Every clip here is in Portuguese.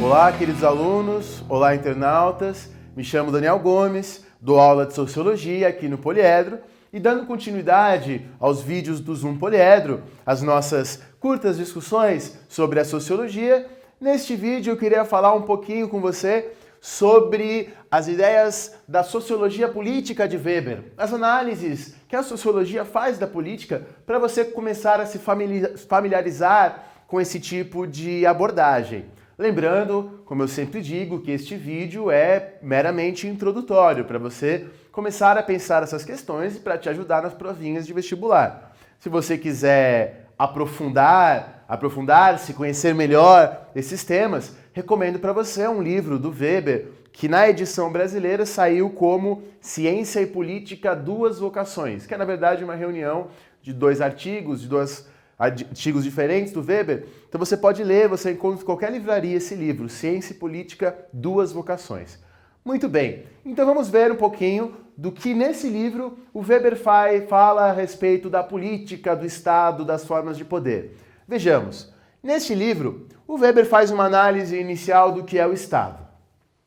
Olá, queridos alunos, olá, internautas. Me chamo Daniel Gomes, dou aula de Sociologia aqui no Poliedro e dando continuidade aos vídeos do Zoom Poliedro, as nossas curtas discussões sobre a Sociologia, neste vídeo eu queria falar um pouquinho com você sobre as ideias da Sociologia Política de Weber, as análises que a Sociologia faz da política para você começar a se familiarizar com esse tipo de abordagem. Lembrando, como eu sempre digo, que este vídeo é meramente introdutório para você começar a pensar essas questões e para te ajudar nas provinhas de vestibular. Se você quiser aprofundar-se, conhecer melhor esses temas, recomendo para você um livro do Weber que na edição brasileira saiu como Ciência e Política, Duas Vocações, que é na verdade uma reunião de dois artigos, de dois artigos diferentes do Weber. Então você pode ler, você encontra em qualquer livraria esse livro, Ciência e Política, Duas Vocações. Muito bem, então vamos ver um pouquinho do que nesse livro o Weber fala a respeito da política, do Estado, das formas de poder. Vejamos, neste livro o Weber faz uma análise inicial do que é o Estado.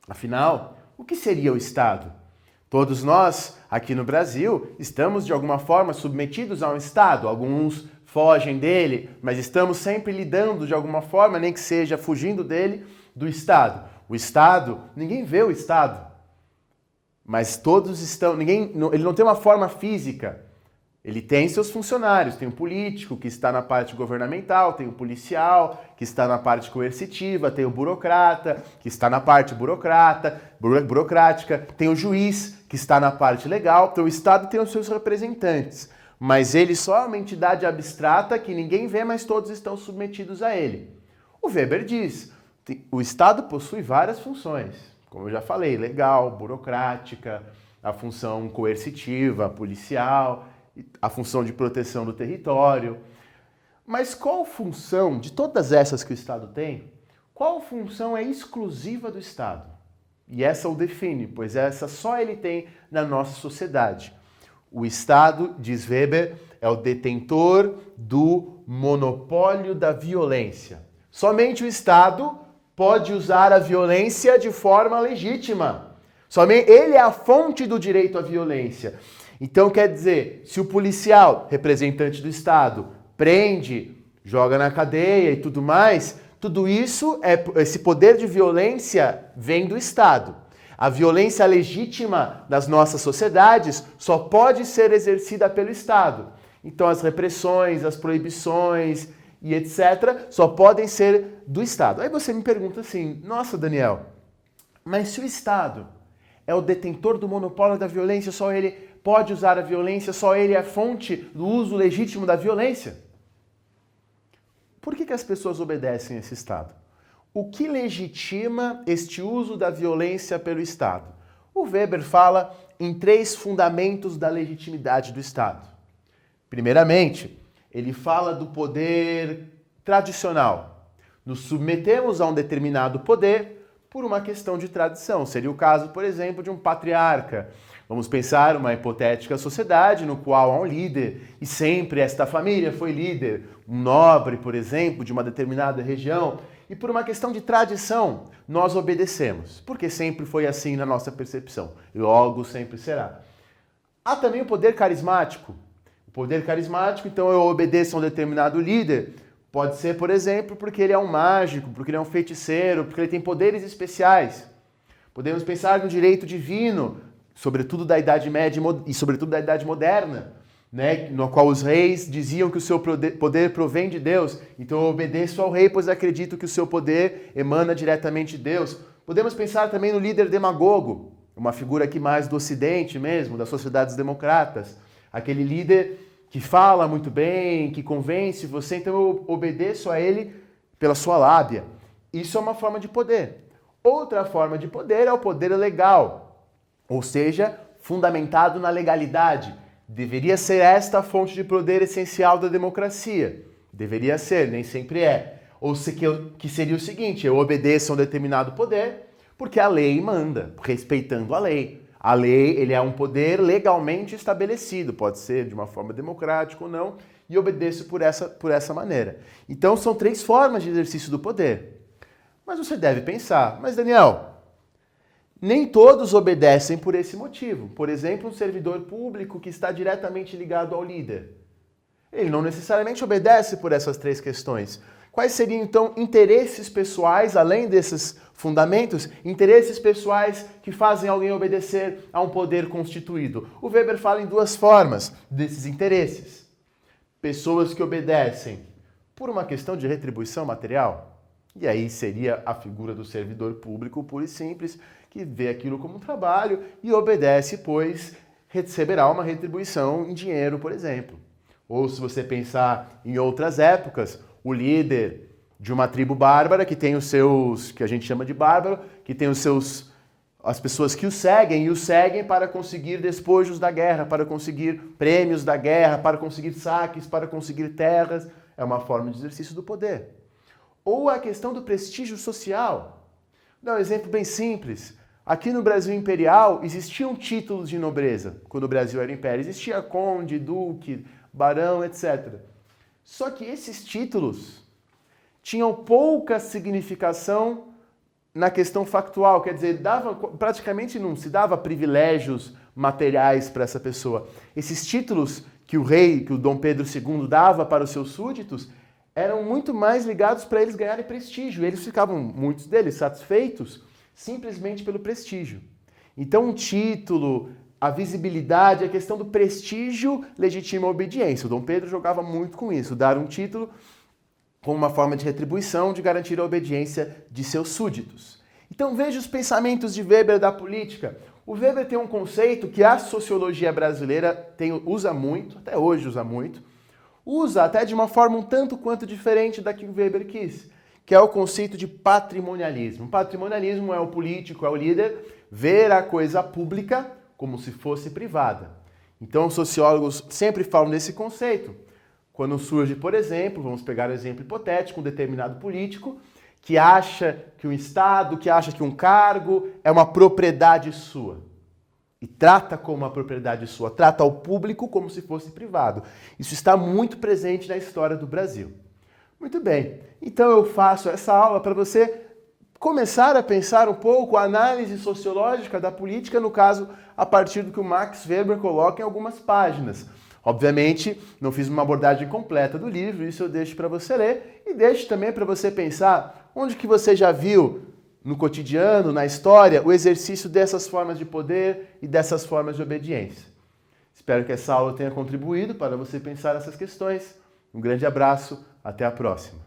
Afinal, o que seria o Estado? Todos nós, aqui no Brasil, estamos de alguma forma submetidos a um Estado, alguns fogem dele, mas estamos sempre lidando de alguma forma, nem que seja fugindo dele, do Estado. O Estado, ninguém vê o Estado, mas todos estão, ele não tem uma forma física, ele tem seus funcionários, tem o político que está na parte governamental, tem o policial que está na parte coercitiva, tem o burocrata que está na parte burocrática, tem o juiz que está na parte legal, então o Estado tem os seus representantes. Mas ele só é uma entidade abstrata que ninguém vê, mas todos estão submetidos a ele. O Weber diz, o Estado possui várias funções, como eu já falei, legal, burocrática, a função coercitiva, policial, a função de proteção do território. Mas qual função, de todas essas que o Estado tem, qual função é exclusiva do Estado? E essa o define, pois essa só ele tem na nossa sociedade. O Estado, diz Weber, é o detentor do monopólio da violência. Somente o Estado pode usar a violência de forma legítima. Somente ele é a fonte do direito à violência. Então, quer dizer, se o policial, representante do Estado, prende, joga na cadeia e tudo mais, tudo isso, esse poder de violência vem do Estado. A violência legítima das nossas sociedades só pode ser exercida pelo Estado. Então as repressões, as proibições e etc. só podem ser do Estado. Aí você me pergunta assim, nossa Daniel, mas se o Estado é o detentor do monopólio da violência, só ele pode usar a violência, só ele é a fonte do uso legítimo da violência? Por que as pessoas obedecem a esse Estado? O que legitima este uso da violência pelo Estado? O Weber fala em três fundamentos da legitimidade do Estado. Primeiramente, ele fala do poder tradicional. Nos submetemos a um determinado poder por uma questão de tradição. Seria o caso, por exemplo, de um patriarca. Vamos pensar uma hipotética sociedade no qual há um líder e sempre esta família foi líder, um nobre, por exemplo, de uma determinada região. E por uma questão de tradição, nós obedecemos, porque sempre foi assim na nossa percepção, e logo sempre será. Há também o poder carismático. O poder carismático, então eu obedeço a um determinado líder, pode ser, por exemplo, porque ele é um mágico, porque ele é um feiticeiro, porque ele tem poderes especiais. Podemos pensar no direito divino, sobretudo da Idade Média e sobretudo da Idade Moderna, né, no qual os reis diziam que o seu poder provém de Deus, então eu obedeço ao rei, pois acredito que o seu poder emana diretamente de Deus. Podemos pensar também no líder demagogo, uma figura aqui mais do Ocidente mesmo, das sociedades democratas, aquele líder que fala muito bem, que convence você, então eu obedeço a ele pela sua lábia. Isso é uma forma de poder. Outra forma de poder é o poder legal, ou seja, fundamentado na legalidade. Deveria ser esta a fonte de poder essencial da democracia. Deveria ser, nem sempre é. Ou que seria o seguinte, eu obedeço a um determinado poder porque a lei manda, respeitando a lei. A lei, ele é um poder legalmente estabelecido, pode ser de uma forma democrática ou não, e obedeço por essa maneira. Então são 3 formas de exercício do poder. Mas você deve pensar, mas Daniel, nem todos obedecem por esse motivo. Por exemplo, um servidor público que está diretamente ligado ao líder. Ele não necessariamente obedece por essas 3 questões. Quais seriam, então, interesses pessoais, além desses fundamentos, interesses pessoais que fazem alguém obedecer a um poder constituído? O Weber fala em 2 formas desses interesses. Pessoas que obedecem por uma questão de retribuição material, e aí seria a figura do servidor público puro e simples, que vê aquilo como um trabalho e obedece, pois receberá uma retribuição em dinheiro, por exemplo. Ou se você pensar em outras épocas, o líder de uma tribo bárbara que tem os seus, que a gente chama de bárbaro, que tem as pessoas que o seguem para conseguir despojos da guerra, para conseguir prêmios da guerra, para conseguir saques, para conseguir terras. É uma forma de exercício do poder. Ou a questão do prestígio social. Vou dar um exemplo bem simples. Aqui no Brasil Imperial existiam títulos de nobreza, quando o Brasil era império. Existia conde, duque, barão, etc. Só que esses títulos tinham pouca significação na questão factual, quer dizer, praticamente não se dava privilégios materiais para essa pessoa. Esses títulos que o Dom Pedro II dava para os seus súditos eram muito mais ligados para eles ganharem prestígio. Eles ficavam, muitos deles, satisfeitos simplesmente pelo prestígio. Então, um título, a visibilidade, a questão do prestígio legitima a obediência. O Dom Pedro jogava muito com isso, dar um título como uma forma de retribuição, de garantir a obediência de seus súditos. Então veja os pensamentos de Weber da política. O Weber tem um conceito que a sociologia brasileira usa muito, até hoje usa até de uma forma um tanto quanto diferente da que o Weber quis, que é o conceito de patrimonialismo. Patrimonialismo é o político, é o líder, ver a coisa pública como se fosse privada. Então os sociólogos sempre falam desse conceito. Quando surge, por exemplo, vamos pegar um exemplo hipotético, um determinado político que acha que um Estado, que acha que um cargo é uma propriedade sua. E trata como uma propriedade sua, trata o público como se fosse privado. Isso está muito presente na história do Brasil. Muito bem, então eu faço essa aula para você começar a pensar um pouco a análise sociológica da política, no caso, a partir do que o Max Weber coloca em algumas páginas. Obviamente, não fiz uma abordagem completa do livro, isso eu deixo para você ler e deixo também para você pensar onde que você já viu no cotidiano, na história, o exercício dessas formas de poder e dessas formas de obediência. Espero que essa aula tenha contribuído para você pensar essas questões. Um grande abraço, até a próxima.